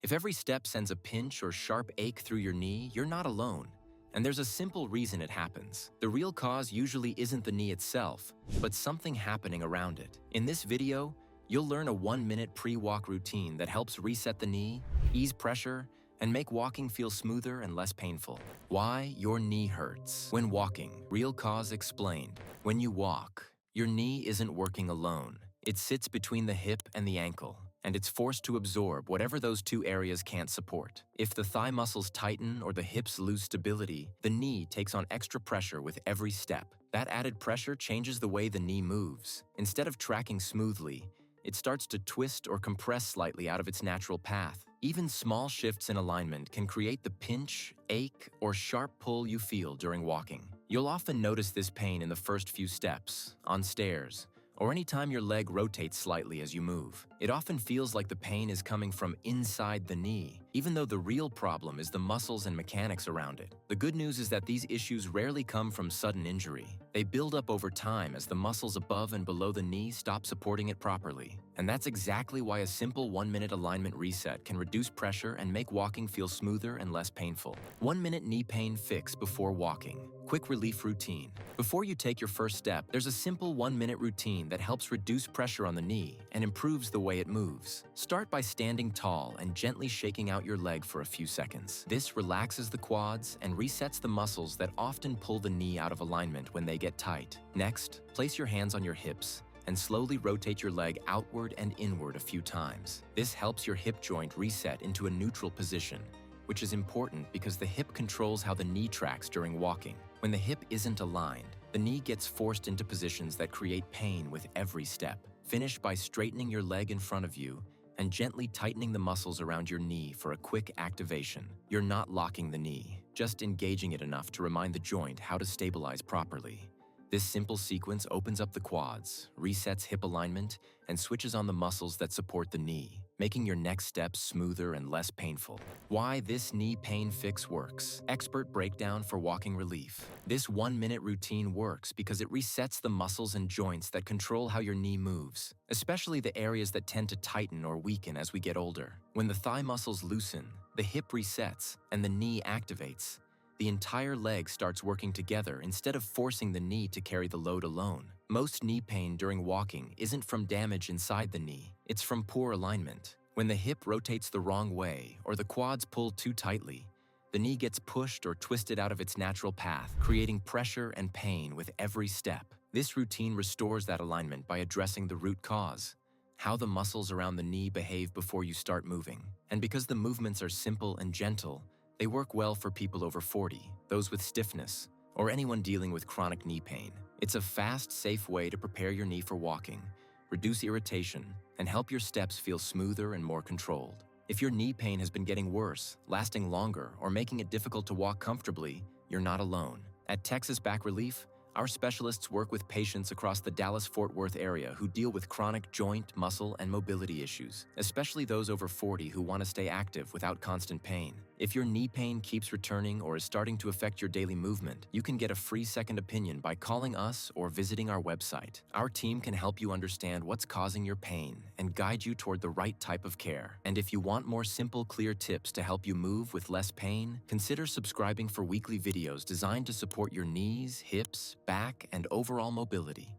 If every step sends a pinch or sharp ache through your knee, you're not alone. And there's a simple reason it happens. The real cause usually isn't the knee itself, but something happening around it. In this video, you'll learn a 1-minute pre-walk routine that helps reset the knee, ease pressure, and make walking feel smoother and less painful. Why your knee hurts. When walking, real cause explained. When you walk, your knee isn't working alone. It sits between the hip and the ankle, and it's forced to absorb whatever those two areas can't support. If the thigh muscles tighten or the hips lose stability, the knee takes on extra pressure with every step. That added pressure changes the way the knee moves. Instead of tracking smoothly, it starts to twist or compress slightly out of its natural path. Even small shifts in alignment can create the pinch, ache, or sharp pull you feel during walking. You'll often notice this pain in the first few steps, on stairs, or anytime your leg rotates slightly as you move. It often feels like the pain is coming from inside the knee, even though the real problem is the muscles and mechanics around it. The good news is that these issues rarely come from sudden injury. They build up over time as the muscles above and below the knee stop supporting it properly. And that's exactly why a simple 1-minute alignment reset can reduce pressure and make walking feel smoother and less painful. 1-minute knee pain fix before walking. Quick relief routine. Before you take your first step, there's a simple 1-minute routine that helps reduce pressure on the knee and improves the way it moves. Start by standing tall and gently shaking out your leg for a few seconds. This relaxes the quads and resets the muscles that often pull the knee out of alignment when they get tight. Next, place your hands on your hips and slowly rotate your leg outward and inward a few times. This helps your hip joint reset into a neutral position, which is important because the hip controls how the knee tracks during walking. When the hip isn't aligned, the knee gets forced into positions that create pain with every step. Finish by straightening your leg in front of you and gently tightening the muscles around your knee for a quick activation. You're not locking the knee, just engaging it enough to remind the joint how to stabilize properly. This simple sequence opens up the quads, resets hip alignment, and switches on the muscles that support the knee, making your next steps smoother and less painful. Why this knee pain fix works. Expert breakdown for walking relief. This 1-minute routine works because it resets the muscles and joints that control how your knee moves, especially the areas that tend to tighten or weaken as we get older. When the thigh muscles loosen, the hip resets, and the knee activates, the entire leg starts working together instead of forcing the knee to carry the load alone. Most knee pain during walking isn't from damage inside the knee, it's from poor alignment. When the hip rotates the wrong way or the quads pull too tightly, the knee gets pushed or twisted out of its natural path, creating pressure and pain with every step. This routine restores that alignment by addressing the root cause, how the muscles around the knee behave before you start moving. And because the movements are simple and gentle, they work well for people over 40, those with stiffness, or anyone dealing with chronic knee pain. It's a fast, safe way to prepare your knee for walking, reduce irritation, and help your steps feel smoother and more controlled. If your knee pain has been getting worse, lasting longer, or making it difficult to walk comfortably, you're not alone. At Texas Back Relief, our specialists work with patients across the Dallas-Fort Worth area who deal with chronic joint, muscle, and mobility issues, especially those over 40 who want to stay active without constant pain. If your knee pain keeps returning or is starting to affect your daily movement, you can get a free second opinion by calling us or visiting our website. Our team can help you understand what's causing your pain and guide you toward the right type of care. And if you want more simple, clear tips to help you move with less pain, consider subscribing for weekly videos designed to support your knees, hips, back, and overall mobility.